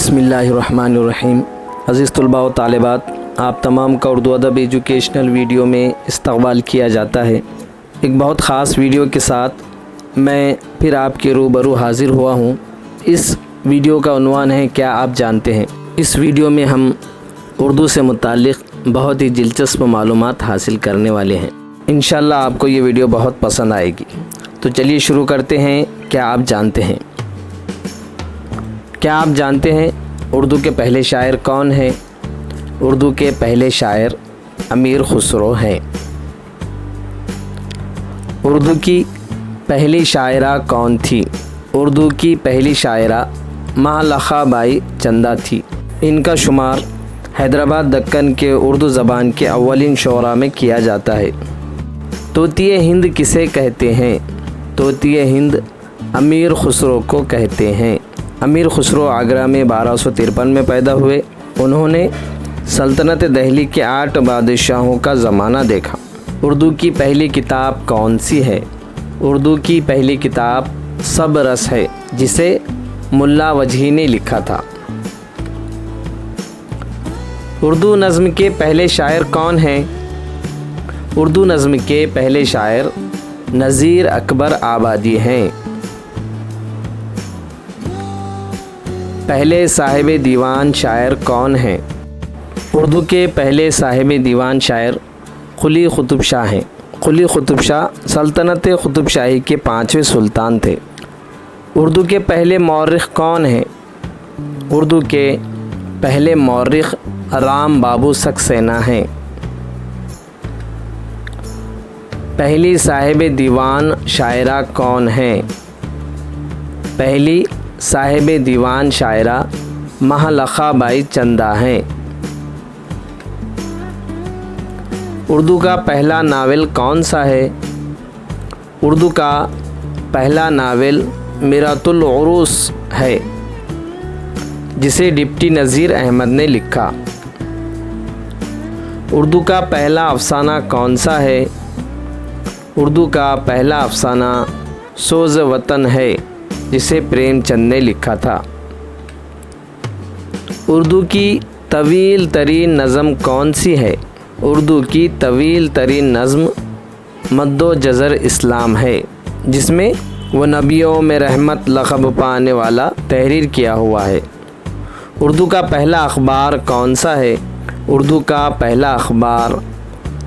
बिस्मिल्लाहिर्रहमानिर्रहीम। अज़ीज़ तलबा व तालिबात, आप तमाम का उर्दू अदब एजुकेशनल वीडियो में इस्तक़बाल किया जाता है। एक बहुत ख़ास वीडियो के साथ मैं फिर आपके रूबरू हाज़िर हुआ हूँ। इस वीडियो का उन्वान है क्या आप जानते हैं। इस वीडियो में हम उर्दू से मुताल्लिक़ बहुत ही दिलचस्प मालूमात हासिल करने वाले हैं। इंशाअल्लाह आपको ये वीडियो बहुत पसंद आएगी। तो चलिए शुरू करते हैं। क्या आप जानते हैं, क्या आप जानते हैं उर्दू के पहले शायर कौन हैं? उर्दू के पहले शायर अमीर खुसरो हैं। उर्दू की पहली शायरा कौन थी? उर्दू की पहली शायरा महालखा बाई चंदा थी। इनका शुमार हैदराबाद दक्कन के उर्दू ज़बान के अव्वलिन शोरा में किया जाता है। तोतिए हिंद किसे कहते हैं? तोतिए हिंद अमीर खुसरो को कहते हैं। अमीर खुसरो आगरा में 1253 में पैदा हुए। उन्होंने सल्तनत दिल्ली के 8 बादशाहों का ज़माना देखा। उर्दू की पहली किताब कौन सी है? उर्दू की पहली किताब सब रस है, जिसे मुल्ला वजही ने लिखा था। उर्दू नज़्म के पहले शायर कौन हैं? उर्दू नज़्म के पहले शायर नज़ीर अकबर आबादी हैं। पहले साहिब दीवान शायर कौन हैं? उर्दू के पहले साहिब दीवान शायर कुली कुतुब शाह हैं। कुली कुतुब शाह सल्तनत कुतुब शाही के 5वें सुल्तान थे। उर्दू के पहले मौर्रिख़ कौन हैं? उर्दू के पहले मौर्रिख़ राम बाबू सक्सेना हैं। पहली साहिब दीवान शायरा कौन हैं? पहली साहिब दीवान शायरा महालखा बाई चंदा हैं। उर्दू का पहला नावल कौन सा है? उर्दू का पहला नावल मिरातुल उरूस है, जिसे डिप्टी नज़ीर अहमद ने लिखा। उर्दू का पहला अफसाना कौन सा है? उर्दू का पहला अफसाना सोज़ वतन है, जिसे प्रेमचंद ने लिखा था। उर्दू की तवील तरीन नज़म कौन सी है? उर्दू की तवील तरीन नज़म मद्दो जज़र इस्लाम है, जिसमें वो नबियों में रहमत लक़ब पाने वाला तहरीर किया हुआ है। उर्दू का पहला अखबार कौन सा है? उर्दू का पहला अखबार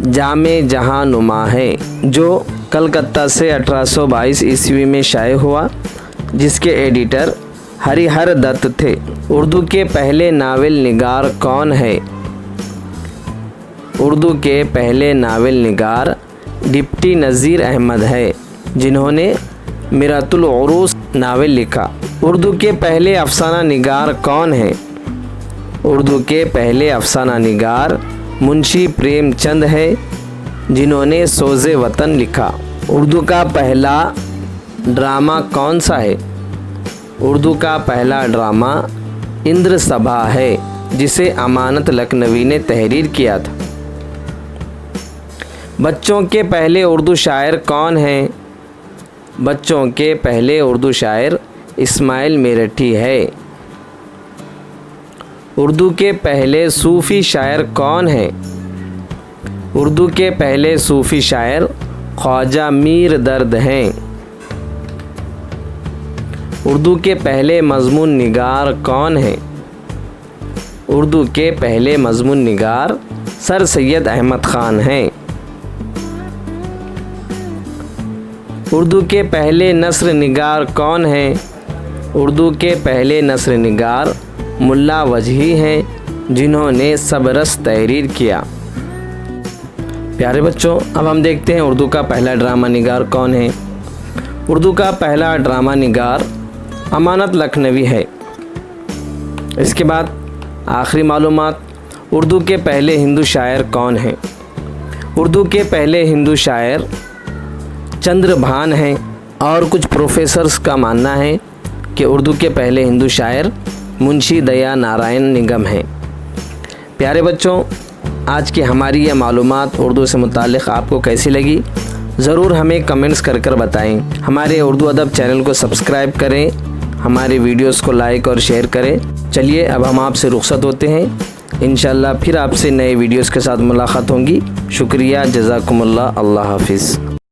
जामे जहाँ नुमा है, जो कलकत्ता से 1822 ईस्वी में शाये हुआ, जिसके एडिटर हरिहर दत्त थे। उर्दू के पहले नावल निगार कौन है? उर्दू के पहले नावल निगार डिप्टी नज़ीर अहमद है, जिन्होंने मिरातुल उरूस नावल लिखा। उर्दू के पहले अफसाना निगार कौन है? उर्दू के पहले अफसाना निगार मुंशी प्रेमचंद है, जिन्होंने सोज़े वतन लिखा। उर्दू का पहला ड्रामा कौन सा है? उर्दू का पहला ड्रामा इंद्र सभा है, जिसे अमानत लखनवी ने तहरीर किया था। बच्चों के पहले उर्दू शायर कौन हैं? बच्चों के पहले उर्दू शायर इस्माइल मेरठी है। उर्दू के पहले सूफ़ी शायर कौन हैं? उर्दू के पहले सूफ़ी शायर ख्वाजा मीर दर्द हैं। उर्दू के पहले मज़मून निगार कौन हैं? उर्दू के पहले मज़मून निगार सर सैयद अहमद ख़ान हैं। उर्दू के पहले नस्र निगार कौन हैं? उर्दू के पहले नस्र निगार मुल्ला वजही हैं, जिन्होंने सबरस तहरीर किया। प्यारे बच्चों, अब हम देखते हैं उर्दू का पहला ड्रामा निगार कौन है। उर्दू का पहला ड्रामा निगार अमानत लखनवी है। इसके बाद आखिरी मालूमात, उर्दू के पहले हिंदू शायर कौन हैं? उर्दू के पहले हिंदू शायर चंद्रभान हैं, और कुछ प्रोफेसर्स का मानना है कि उर्दू के पहले हिंदू शायर मुंशी दया नारायण निगम हैं। प्यारे बच्चों, आज की हमारी यह मालूमात उर्दू से मुताल्लिक़ आपको कैसी लगी, ज़रूर हमें कमेंट्स कर बताएं। हमारे उर्दू अदब चैनल को सब्सक्राइब करें ہمارے ویڈیوز کو لائک اور شیئر کریں۔ چلیے اب ہم آپ سے رخصت ہوتے ہیں، انشاءاللہ پھر آپ سے نئے ویڈیوز کے ساتھ ملاقات ہوں گی۔ شکریہ، جزاکم اللہ، اللہ حافظ۔